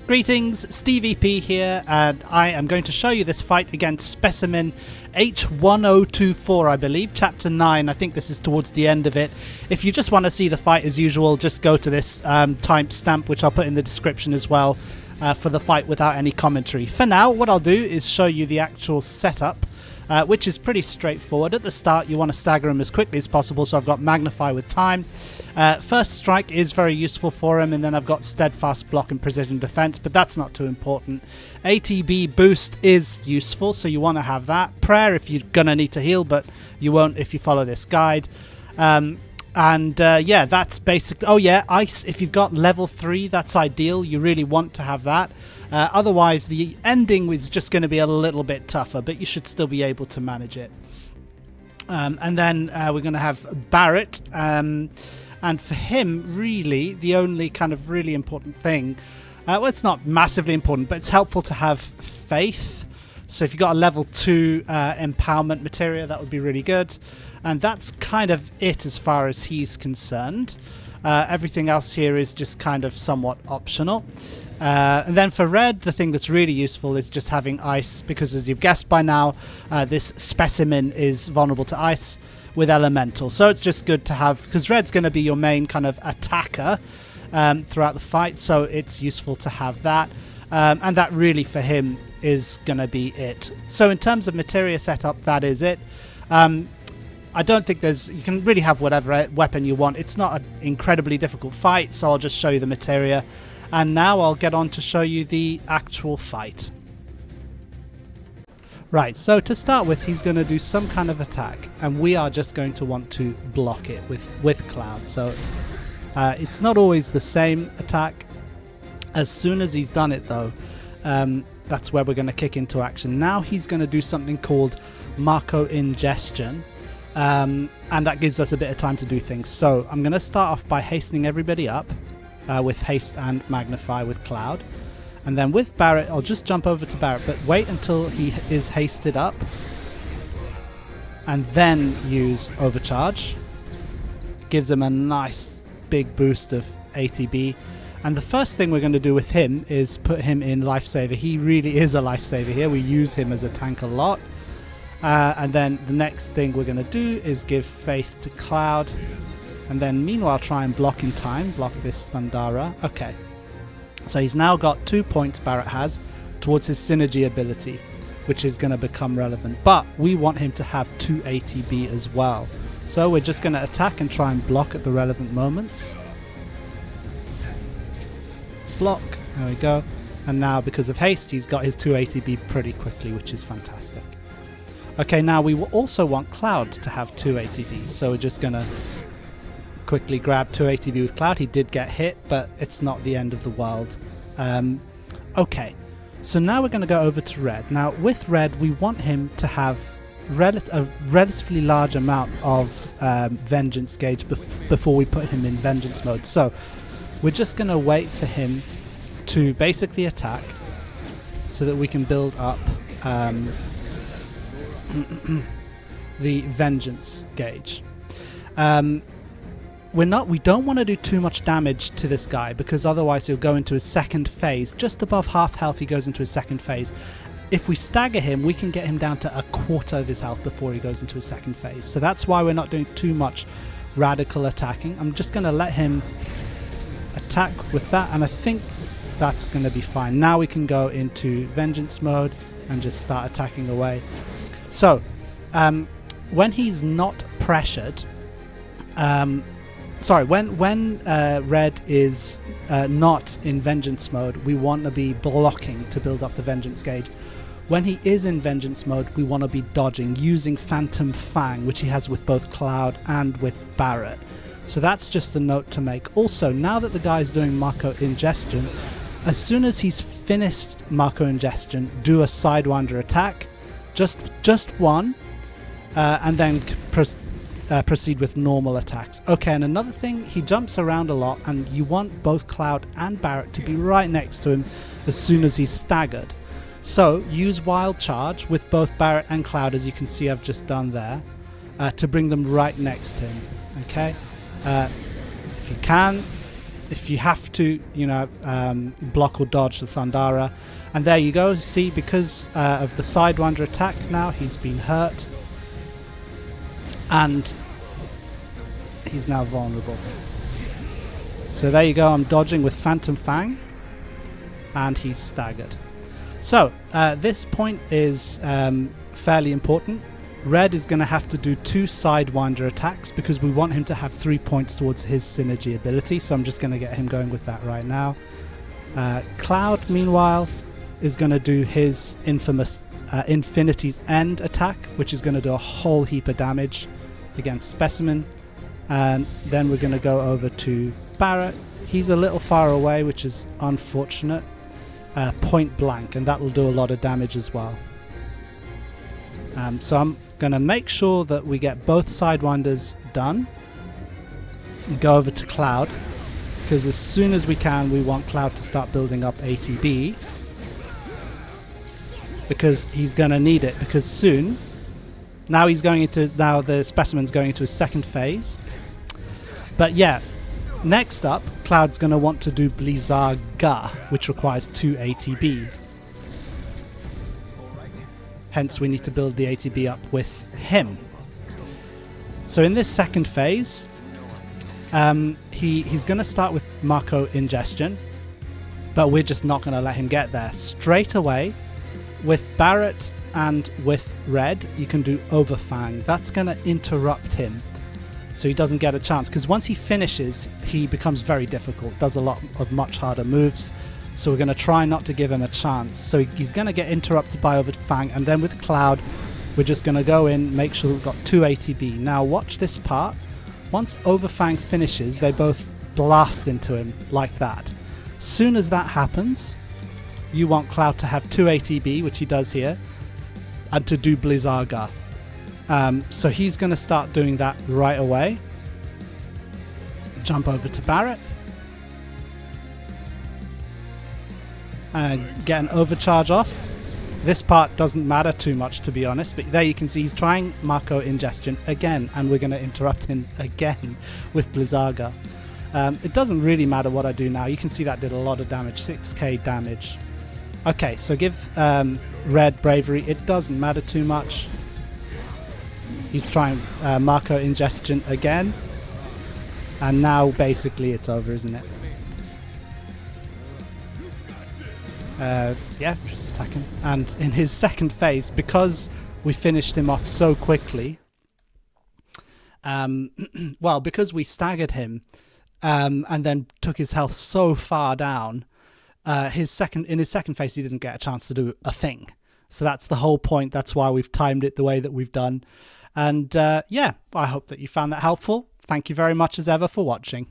Greetings, Steve EP here, and I am going to show you this fight against Specimen H1024, I believe, Chapter 9. I think this is towards the end of it. If you just want to see the fight as usual, just go to this timestamp, which I'll put in the description as well, for the fight without any commentary. For now, what I'll do is show you the actual setup, which is pretty straightforward. At the start, you want to stagger him as quickly as possible, so I've got Magnify with time. First Strike is very useful for him, and then I've got Steadfast Block and Precision Defense, but that's not too important. ATB Boost is useful, so you want to have that. Prayer if you're going to need to heal, but you won't if you follow this guide. Yeah, that's basically... Oh yeah, Ice, if you've got level 3, that's ideal. You really want to have that. Otherwise, the ending is just going to be a little bit tougher, but you should still be able to manage it. And then we're going to have Barret. And for him, really, the only kind of really important thing... well, it's not massively important, but it's helpful to have Faith. So if you've got a level 2 empowerment materia, that would be really good. And that's kind of it as far as he's concerned. Everything else here is just kind of somewhat optional. And then for Red, the thing that's really useful is just having Ice, because as you've guessed by now, this Specimen is vulnerable to Ice with Elemental. So it's just good to have, because Red's going to be your main kind of attacker throughout the fight, so it's useful to have that. And that really for him is going to be it. So in terms of materia setup, that is it. I don't think you can really have whatever weapon you want. It's not an incredibly difficult fight, so I'll just show you the materia. And now I'll get on to show you the actual fight. Right, so to start with, he's going to do some kind of attack, and we are just going to want to block it with Cloud. So it's not always the same attack. As soon as he's done it, though, that's where we're going to kick into action. Now he's going to do something called Mako Ingestion. And that gives us a bit of time to do things. So I'm going to start off by hastening everybody up with Haste and Magnify with Cloud. And then with Barret, I'll just jump over to Barret, but wait until he is hasted up. And then use Overcharge. Gives him a nice big boost of ATB. And the first thing we're going to do with him is put him in Lifesaver. He really is a Lifesaver here. We use him as a tank a lot. And then the next thing we're going to do is give Faith to Cloud. And then meanwhile try and block in time. Block this Thundara. Okay. So he's now got 2 points Barret has towards his synergy ability, which is going to become relevant. But we want him to have 2 ATB as well. So we're just going to attack and try and block at the relevant moments. Block. There we go. And now because of Haste, he's got his 2 ATB pretty quickly, which is fantastic. Okay, now we will also want Cloud to have 2 ATB, so we're just going to quickly grab 2 ATB with Cloud. He did get hit, but it's not the end of the world. Okay, so now we're going to go over to Red. Now, with Red, we want him to have a relatively large amount of Vengeance gauge before we put him in Vengeance mode. So we're just going to wait for him to basically attack so that we can build up the Vengeance gauge. We don't want to do too much damage to this guy, because otherwise he'll go into his second phase. Just above half health he goes into his second phase. If we stagger him, we can get him down to a quarter of his health before he goes into his second phase. So that's why we're not doing too much radical attacking. I'm just going to let him attack with that, and I think that's going to be fine. Now we can go into Vengeance mode and just start attacking away. So, when he's not pressured, when Red is not in Vengeance mode, we want to be blocking to build up the Vengeance gauge. When he is in Vengeance mode, we want to be dodging, using Phantom Fang, which he has with both Cloud and with Barret. So that's just a note to make. Also, now that the guy's doing Mako Ingestion, as soon as he's finished Mako Ingestion, do a Sidewinder attack. Just one, and then proceed with normal attacks. Okay, and another thing, he jumps around a lot, and you want both Cloud and Barret to be right next to him as soon as he's staggered. So use Wild Charge with both Barret and Cloud, as you can see I've just done there, to bring them right next to him. Okay, if you can, if you have to, you know, block or dodge the Thundara. And there you go. See, because of the Sidewinder attack now, he's been hurt. And he's now vulnerable. So there you go. I'm dodging with Phantom Fang. And he's staggered. So this point is fairly important. Red is going to have to do 2 Sidewinder attacks because we want him to have 3 points towards his synergy ability. So I'm just going to get him going with that right now. Cloud, meanwhile, is going to do his infamous Infinity's End attack, which is going to do a whole heap of damage against Specimen. And then we're going to go over to Barret. He's a little far away, which is unfortunate. Point blank, and that will do a lot of damage as well. So I'm going to make sure that we get both Sidewinders done. And go over to Cloud, because as soon as we can, we want Cloud to start building up ATB. Because he's going to need it, because soon, now the Specimen's going into his second phase. But yeah, next up, Cloud's going to want to do Blizzaga, which requires 2 ATB. Hence, we need to build the ATB up with him. So in this second phase, he's going to start with Mako Ingestion, but we're just not going to let him get there. Straight away, with Barret and with Red, you can do Overfang. That's going to interrupt him, so he doesn't get a chance, because once he finishes, he becomes very difficult, does a lot of much harder moves. So we're going to try not to give him a chance. So he's going to get interrupted by Overfang, and then with Cloud, we're just going to go in, make sure we've got 2 ATB. Now watch this part. Once Overfang finishes, they both blast into him like that. Soon as that happens, you want Cloud to have 2 ATB, which he does here, and to do Blizzaga. So he's going to start doing that right away. Jump over to Barret. Get an overcharge off. This part doesn't matter too much, to be honest, but there you can see he's trying Mako Ingestion again, and we're going to interrupt him again with Blizzaga. It doesn't really matter what I do now. You can see that did a lot of damage, 6k damage. Okay, so give Red Bravery. It doesn't matter too much. He's trying Mako Ingestion again, and now basically it's over, isn't it? Yeah, just attack him. And in his second phase, because we finished him off so quickly, well, because we staggered him and then took his health so far down, in his second phase he didn't get a chance to do a thing. So that's the whole point. That's why we've timed it the way that we've done. And yeah, I hope that you found that helpful. Thank you very much as ever for watching.